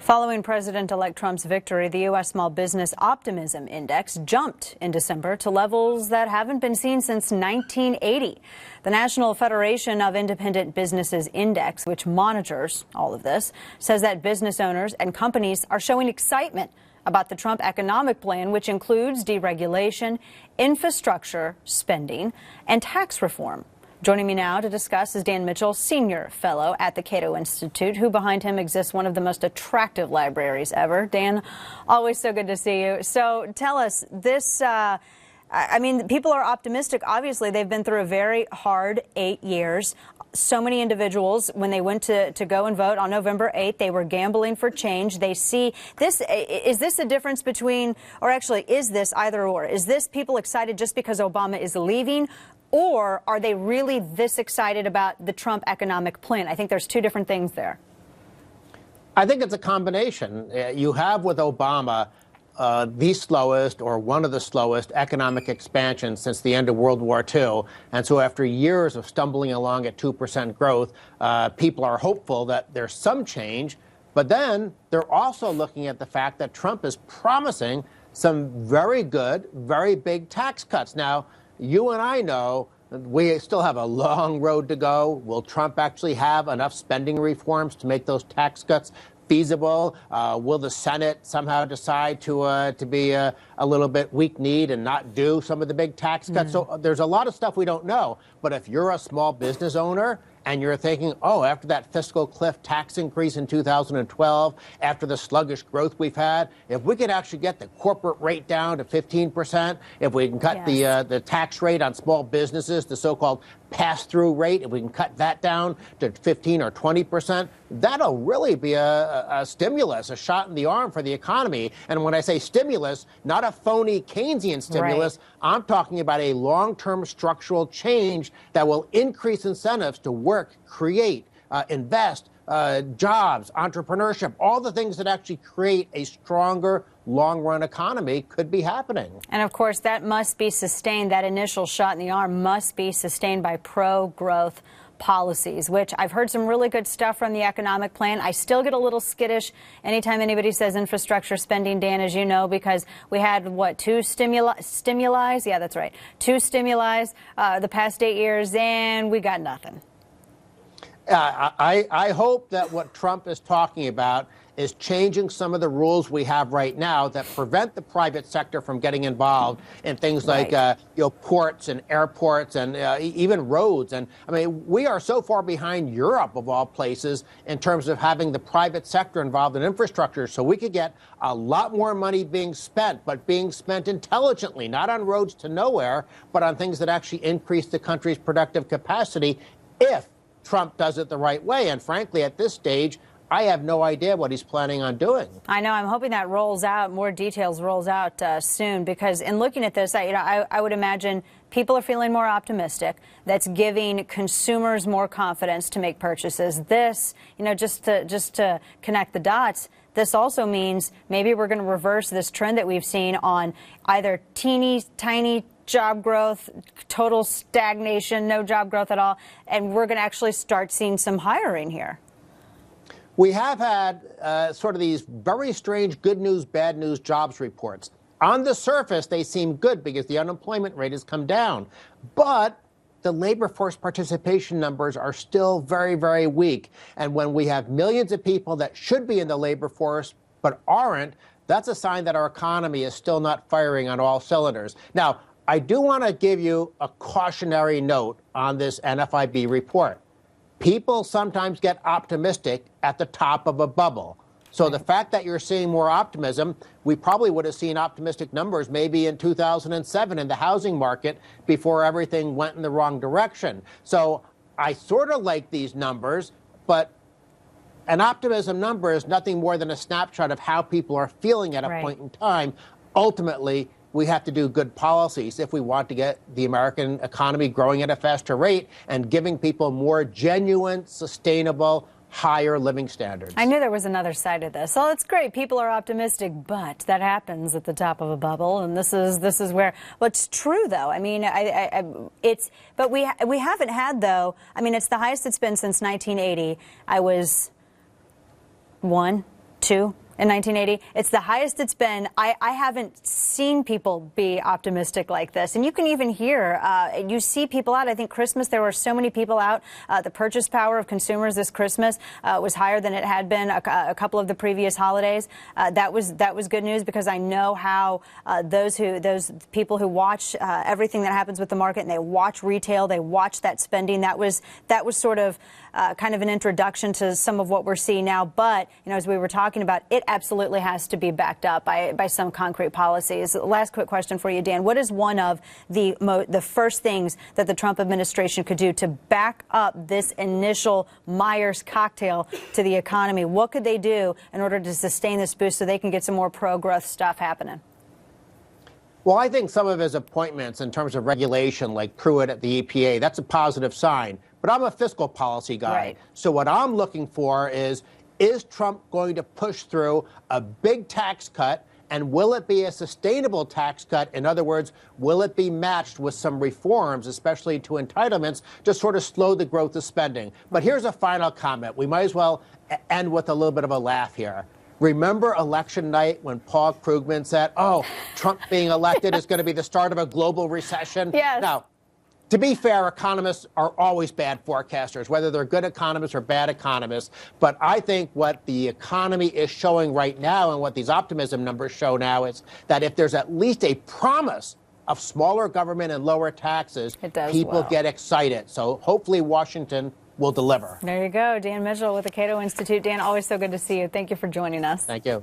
Following President-elect Trump's victory, the U.S. Small Business Optimism Index jumped in December to levels that haven't been seen since 1980. The National Federation of Independent Businesses Index, which monitors all of this, says that business owners and companies are showing excitement about the Trump economic plan, which includes deregulation, infrastructure spending, and tax reform. Joining me now to discuss is Dan Mitchell, Senior Fellow at the Cato Institute, who behind him exists one of the most attractive libraries ever. Dan, always so good to see you. So tell us, this, people are optimistic. Obviously, they've been through a very hard 8 years. So many individuals, when they went to go and vote on November 8th, they were gambling for change. They see this. Is this a difference between, or actually, is this either or? Is this people excited just because Obama is leaving? Or are they really this excited about the Trump economic plan? I think there's two different things there. I think it's a combination. You have with Obama the slowest or one of the slowest economic expansions since the end of World War II. And so after years of stumbling along at 2% growth, people are hopeful that there's some change. But then they're also looking at the fact that Trump is promising some very good, very big tax cuts. Now, you and I know we still have a long road to go. Will Trump actually have enough spending reforms to make those tax cuts feasible? Will the Senate somehow decide to be a little bit weak-kneed and not do some of the big tax cuts? So there's a lot of stuff we don't know. But if you're a small business owner and you're thinking, oh, after that fiscal cliff tax increase in 2012, after the sluggish growth we've had, if we could actually get the corporate rate down to 15%, if we can cut the tax rate on small businesses, the so-called pass-through rate, if we can cut that down to 15 or 20%, that'll really be a stimulus, a shot in the arm for the economy. And when I say stimulus, not a phony Keynesian stimulus, I'm talking about a long-term structural change that will increase incentives to work, create, invest, jobs, entrepreneurship, all the things that actually create a stronger long-run economy could be happening. And of course, that must be sustained. That initial shot in the arm must be sustained by pro-growth policies, which I've heard some really good stuff from the economic plan. I still get a little skittish anytime anybody says infrastructure spending, Dan, as you know, because we had, what, two stimuli? Yeah, that's right. Two stimuli the past 8 years, and we got nothing. I hope that what Trump is talking about is changing some of the rules we have right now that prevent the private sector from getting involved in things like ports and airports and even roads. And I mean, we are so far behind Europe, of all places, in terms of having the private sector involved in infrastructure. So we could get a lot more money being spent, but being spent intelligently, not on roads to nowhere, but on things that actually increase the country's productive capacity if Trump does it the right way. And frankly, at this stage, I have no idea what he's planning on doing. I know. I'm hoping that rolls out, more details rolls out soon, because in looking at this, I would imagine people are feeling more optimistic. That's giving consumers more confidence to make purchases. This, just to connect the dots, this also means maybe we're going to reverse this trend that we've seen on either teeny tiny job growth, total stagnation, no job growth at all, and we're going to actually start seeing some hiring here. We have had sort of these very strange good news, bad news jobs reports. On the surface, they seem good because the unemployment rate has come down. But the labor force participation numbers are still very, very weak. And when we have millions of people that should be in the labor force but aren't, that's a sign that our economy is still not firing on all cylinders. Now, I do want to give you a cautionary note on this NFIB report. People sometimes get optimistic at the top of a bubble. So the fact that you're seeing more optimism, we probably would have seen optimistic numbers maybe in 2007 in the housing market before everything went in the wrong direction. So I sort of like these numbers, but an optimism number is nothing more than a snapshot of how people are feeling at a point in time. Ultimately, we have to do good policies if we want to get the American economy growing at a faster rate and giving people more genuine, sustainable, higher living standards. I knew there was another side of this. Oh, it's great. People are optimistic, but that happens at the top of a bubble, and this is where. Well, it's true though. I mean, but we haven't had though. I mean, it's the highest it's been since 1980. I was 1, in 1980. It's the highest it's been. I haven't seen people be optimistic like this. And you can even hear, you see people out. I think Christmas, there were so many people out. The purchase power of consumers this Christmas was higher than it had been a couple of the previous holidays. That was good news, because I know how those people who watch everything that happens with the market, and they watch retail, they watch that spending. That was sort of kind of an introduction to some of what we're seeing now. But, as we were talking about, it absolutely has to be backed up by some concrete policies. Last quick question for you, Dan. What is one of the first things that the Trump administration could do to back up this initial Myers cocktail to the economy? What could they do in order to sustain this boost so they can get some more pro-growth stuff happening? Well, I think some of his appointments in terms of regulation, like Pruitt at the EPA, that's a positive sign. But I'm a fiscal policy guy. Right. So what I'm looking for is Trump going to push through a big tax cut? And will it be a sustainable tax cut? In other words, will it be matched with some reforms, especially to entitlements, to sort of slow the growth of spending? But here's a final comment. We might as well end with a little bit of a laugh here. Remember election night when Paul Krugman said, Trump being elected is going to be the start of a global recession? Yes. Now, to be fair, economists are always bad forecasters, whether they're good economists or bad economists. But I think what the economy is showing right now, and what these optimism numbers show now, is that if there's at least a promise of smaller government and lower taxes, people get excited. So hopefully Washington will deliver. There you go. Dan Mitchell with the Cato Institute. Dan, always so good to see you. Thank you for joining us. Thank you.